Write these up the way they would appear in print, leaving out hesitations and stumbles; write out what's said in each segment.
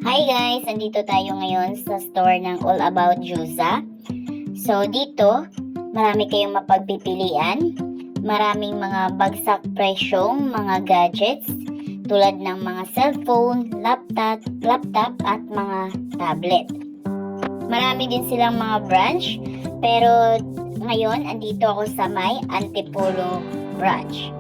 Hi guys! Andito tayo ngayon sa store ng All About Juza. So dito, marami kayong mapagpipilian. Maraming mga bagsak presyong mga gadgets tulad ng mga cellphone, laptop at mga tablet. Marami din silang mga branch, pero ngayon andito ako sa may Antipolo branch.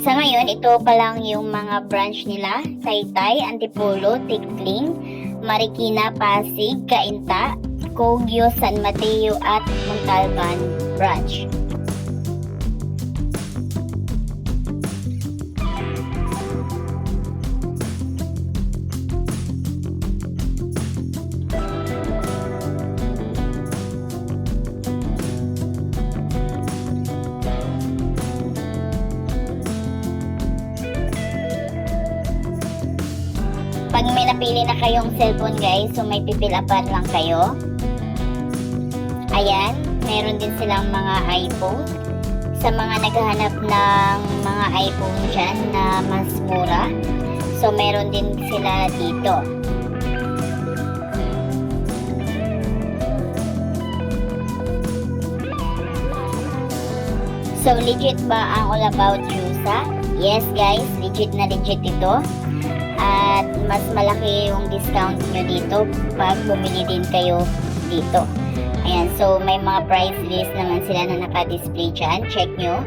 Sa ngayon, ito pa lang yung mga branch nila: Taytay, Antipolo, Tikling, Marikina, Pasig, Cainta, Cogio, San Mateo at Montalban branch. Pag may napili na kayong cellphone guys, so may pipilapan lang kayo. Ayan, meron din silang mga iPhone. Sa mga naghahanap ng mga iPhone dyan na mas mura, so meron din sila dito. So legit ba ang All About Juza? Yes guys, legit na legit ito. At mas malaki yung discount nyo dito pag bumili din kayo dito. Ayan, so may mga price list naman sila na naka-display dyan. Check nyo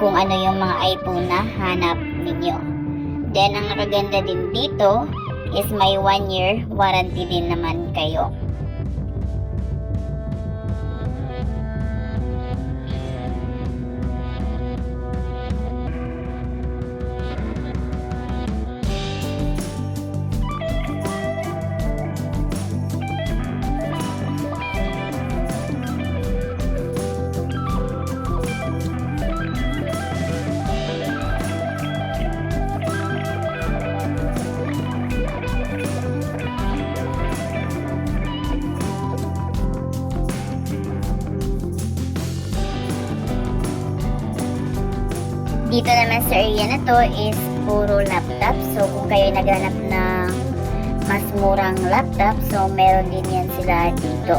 kung ano yung mga iPhone na hanap ninyo. Then, ang nakaganda din dito is may 1 year warranty din naman kayo. Dito naman sa area na to is puro laptop. So kung kayo naghanap ng mas murang laptop, so meron din yan sila dito.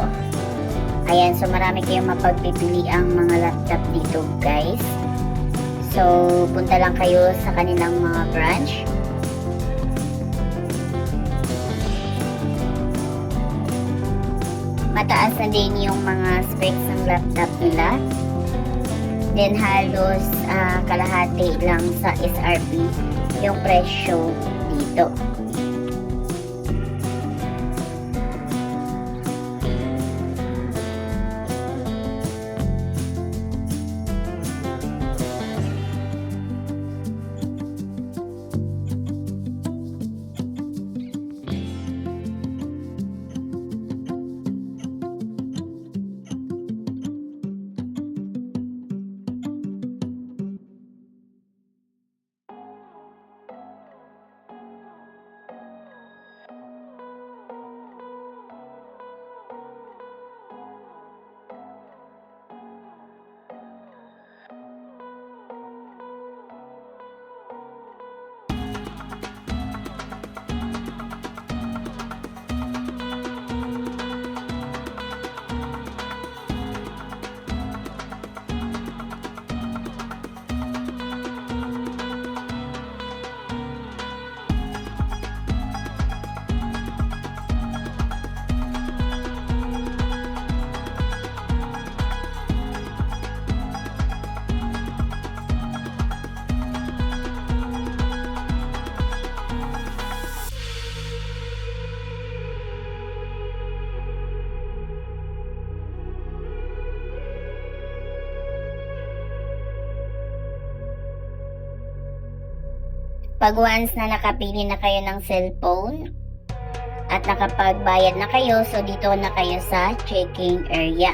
Ayan, so marami kayong mapagpipili ang mga laptop dito guys. So punta lang kayo sa kanilang mga branch. Mataas na din yung mga specs ng laptop nila. Then halos kalahati lang sa SRP yung presyo dito. Pag once na nakapili na kayo ng cellphone at nakapagbayad na kayo, so dito na kayo sa checking area.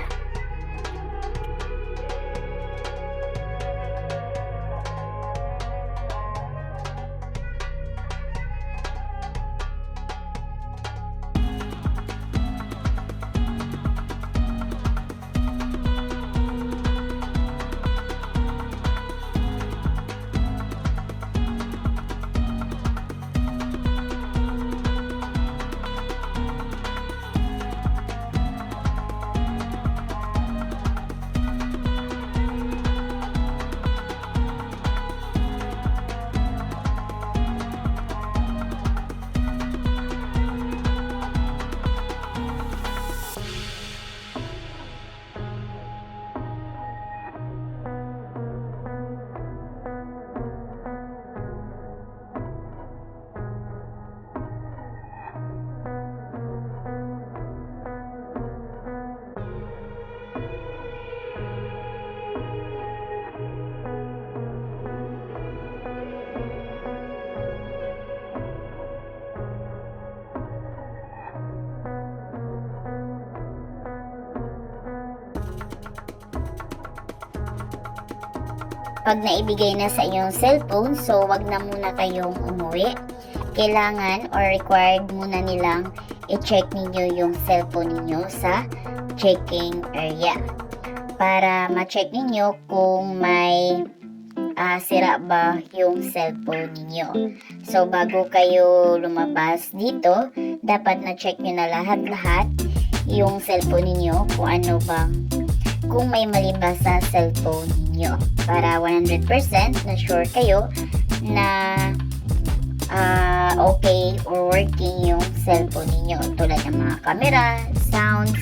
pag naibigay na sa iyong cellphone, so wag na muna kayong umuwi. Kailangan or required muna nilang i-check ninyo yung cellphone ninyo sa checking area para ma-check ninyo kung may sira ba yung cellphone ninyo. So bago kayo lumabas dito, dapat na-check nyo na lahat-lahat yung cellphone ninyo kung may mali ba sa cellphone ninyo para 100% na sure kayo na okay or working yung cellphone ninyo tulad ng mga camera, sounds.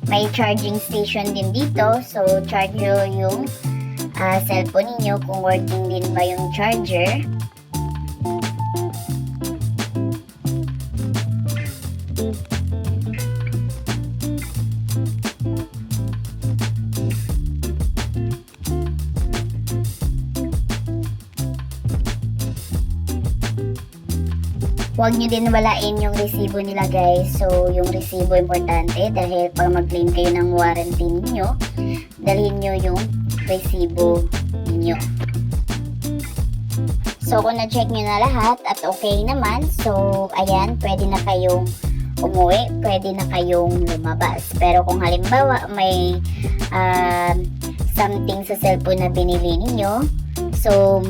May charging station din dito. So, charge nyo yung cellphone ninyo kung working din ba yung charger. Huwag nyo din walain yung resibo nila guys. So, yung resibo importante dahil pag mag-claim kayo ng warranty ninyo, dalhin nyo yung resibo ninyo. So, kung na-check nyo na lahat at okay naman, so, ayan, pwede na kayong umuwi, pwede na kayong lumabas. Pero kung halimbawa may something sa cellphone na binili ninyo, so,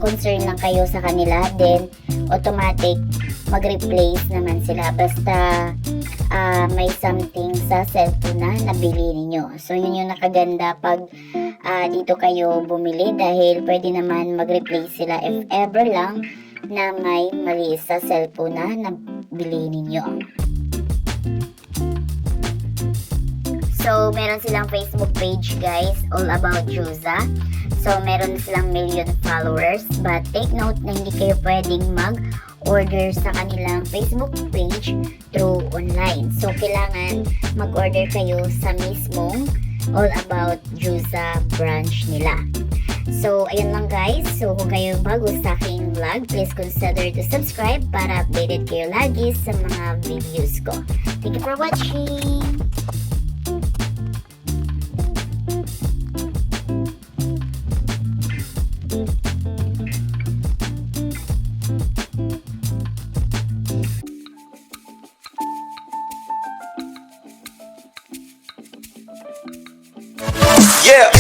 concern lang kayo sa kanila, then automatic mag-replace naman sila basta may something sa cellphone na nabili ninyo. So yun yung nakaganda pag dito kayo bumili dahil pwede naman mag-replace sila if ever lang na may mali sa cellphone na nabili ninyo. So meron silang Facebook page guys, All About Juza. So, meron silang million followers. But take note na hindi kayo pwedeng mag-order sa kanilang Facebook page through online. So, kailangan mag-order kayo sa mismong All About Juza branch nila. So, ayun lang guys. So, kung kayo bago sa aking vlog, please consider to subscribe para updated kayo lagi sa mga videos ko. Thank you for watching! Yeah.